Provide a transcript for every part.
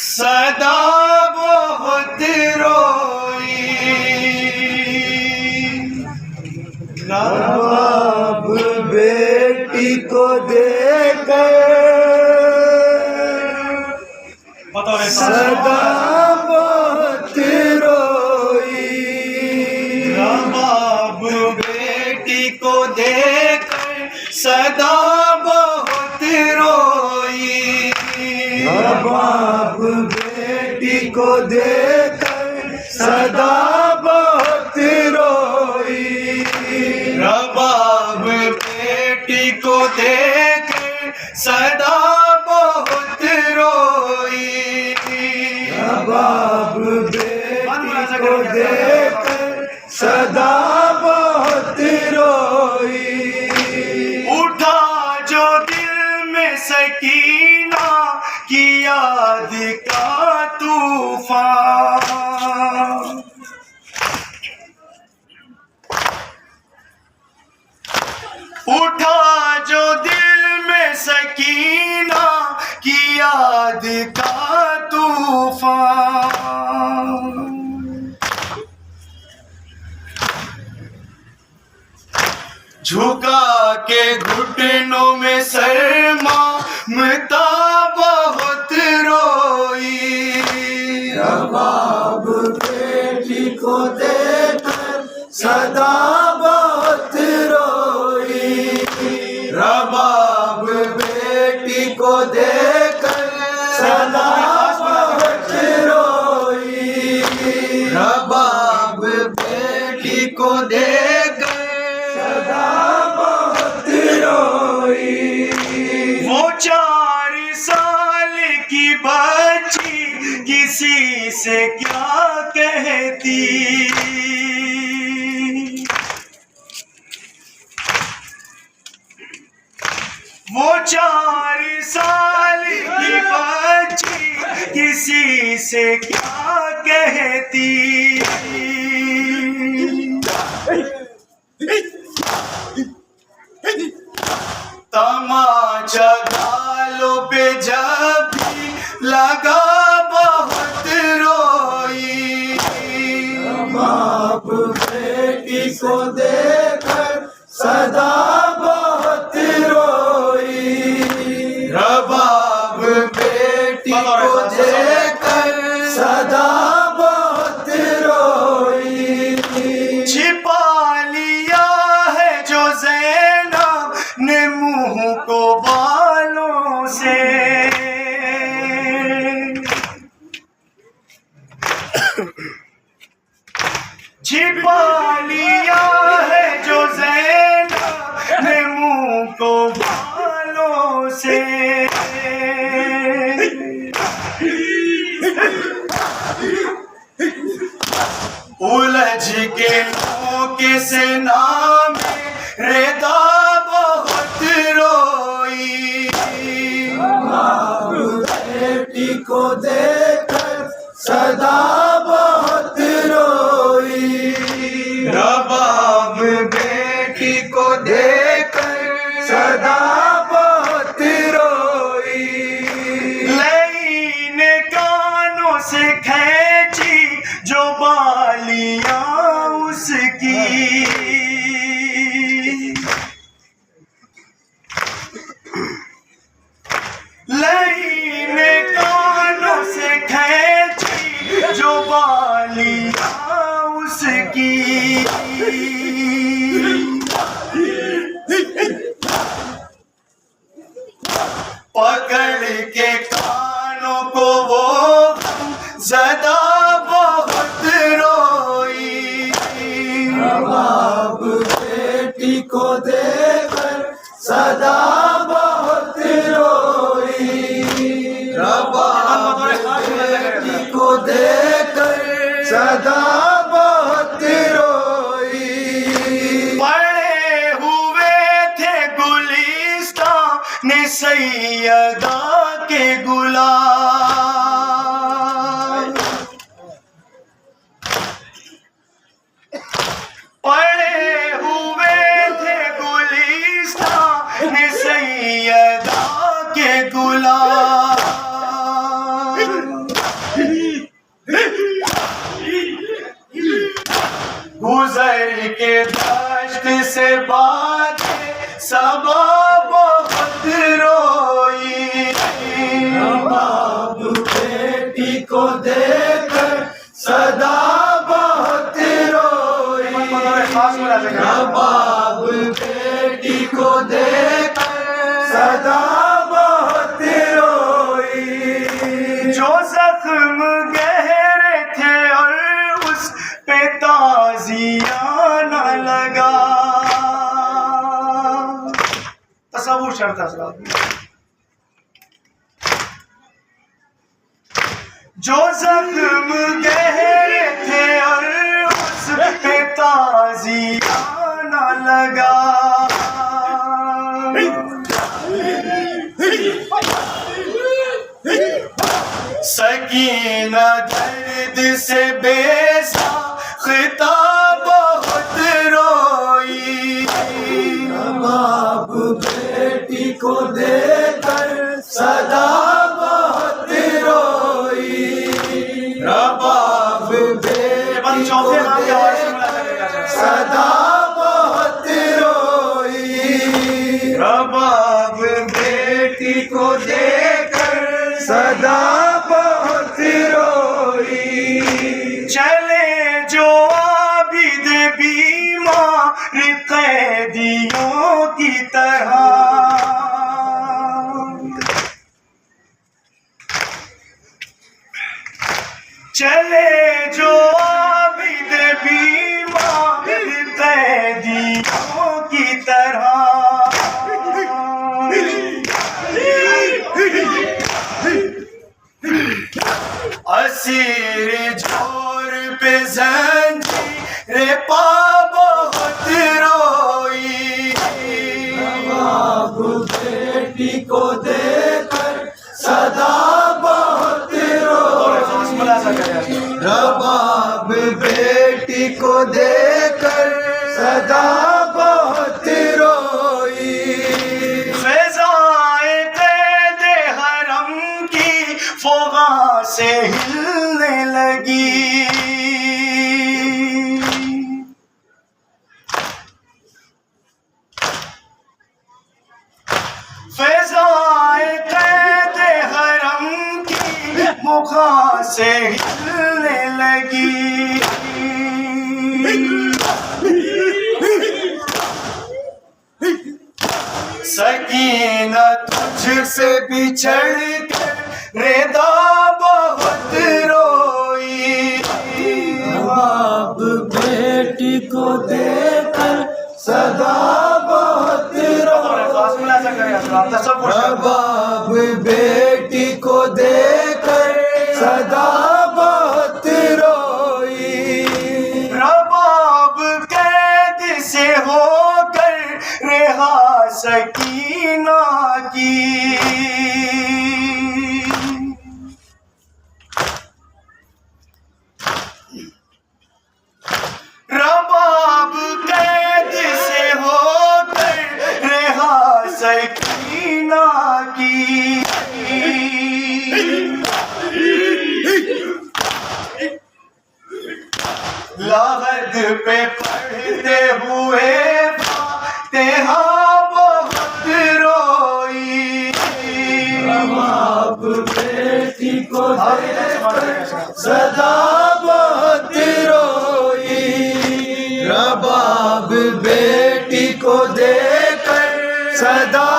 सदा बहुत रोई, नवाब बेटी को देकर सदा बहुत रोई, नवाब बेटी को देकर सदा बहुत रोई, नवाब बेटी को देकर सदा बहुत रोई, रबाब बेटी को देकर सदा बहुत रोई, नवाब बेटी को देकर सदा बहुत रोई। उठा जो दिल में सकीना की याद का तूफान, उठा जो दिल में सकीना की याद का तूफान, झुका के घुटनों में शर्माता बहुत रोई, नवाब बेटी को देकर सदा बहुत रोई, रबाब बेटी को देकर सदा बहुत रोई, रबाब बेटी को देकर सदा बहुत रोई। वो 4 साल की बच्ची किसी से क्या कहती, वो 4 साल की बच्ची किसी से क्या कहती, तमाचा गालों पे जब भी लगा बहुत रोई, नवाब बेटी को देकर सदा बहुत रोई, रबाब बेटी को देकर सदा बहुत रोई। छिपा लिया है जो ज़ैनब ने मुंह को बालों से, छिपा लिया है जो ज़ैनब ने मुंह को बालों से, उलझ के नोके से नाम रेदा बहुत रोई, नवाब बेटी को देकर सदा बहुत रोई, रबाब बेटी को देकर सदा बहुत रोई। लईने कानों से खींची जो बालियां उसकी, लईने कानों से खींची जो बालियां उसकी, पकड़ के कानों को वो ज़दा बहुत रोई, नवाब बेटी को देकर सदा बहुत रोई, रबाब बेटी को देकर सदा बहुत रोई। पड़े हुए थे गुलिस्तान ने सैयदा के से बातें सबा बहुत रोई। बाप बेटी को देकर सदा बहुत रोई। बाप बेटी को देकर सदा बहुत रोई। जो जख्म गहरे थे और उस पे ताजिया न लगा। तसव्वुर शर्त है। जो जख्म गहरे थे और उस पे ताजिया न लगा। सकीना दर्द से बेसाख्ता बहुत रोई। बाप बेटी को देकर सदा बहुत रोई। बाप बेटी को देकर सदा बहुत रोई। बाप बेटी को देकर सदा बहुत रोई। चले जो आबिद बीमार कैदियों की तरह। चले जो आबिद बीमार कैदियों की तरह। असीर जोर पे जंजीर पा बहुत रोई। बाप बेटी को देकर सदा बहुत रोई। बाप बेटी को देकर सदा बहुत रोई। फ़िज़ाए क़ैद हरम की फ़ौगा से हिलने लगी। फ़िज़ाए क़ैद हरम की मुखा से हिलने लगी। सकीना तुझसे बिछड़ कर रेदा बहुत रोई। बाप बेटी को देकर सदा बहुत रोई। बाप बेटी को देकर सदा बहुत रोई। रबाब कैद से होकर रेहा सकीना की। रबाब कैद से होकर रेहा सकीना की। लाहद पे पढ़ते हुए तेहा बहुत रोई। बाप बेटी को देकर सदा बहुत रोई। बाप बेटी को देकर सदा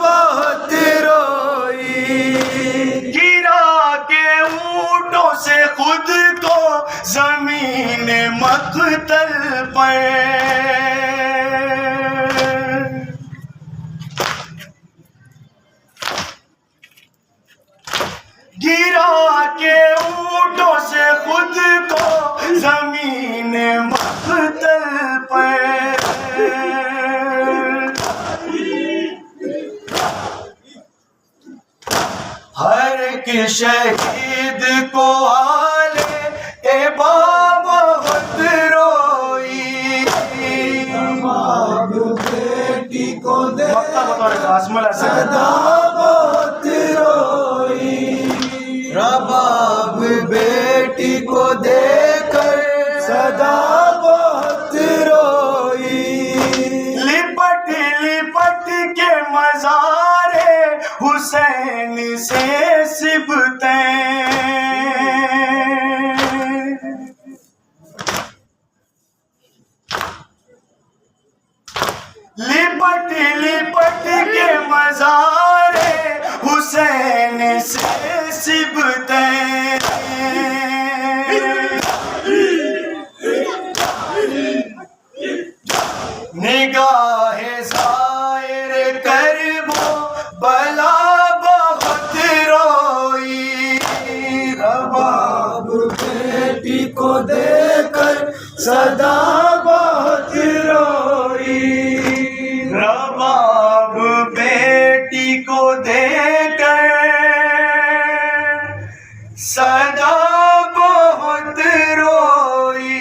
बहुत रोई। गिरा के ऊँटों से खुद को जमीन मक़तल पर। गिरा के ऊँटों से खुद को जमीन मक़तल पर। हर एक शहीद को आले ए बाबा बहुत रोई। बाप बेटी को देकर सदा सदा बहुत रोई। बाप बेटी को देकर सदा बहुत रोई। से सिबतें लिपट लिपट के मज़ारे हुसैन से सिबतें निगाहे ज़ाहिर कर वो बला बहुत रोई रबाब बेटी को देकर सदा बहुत रोई रबाब बेटी को देकर सदा बहुत रोई।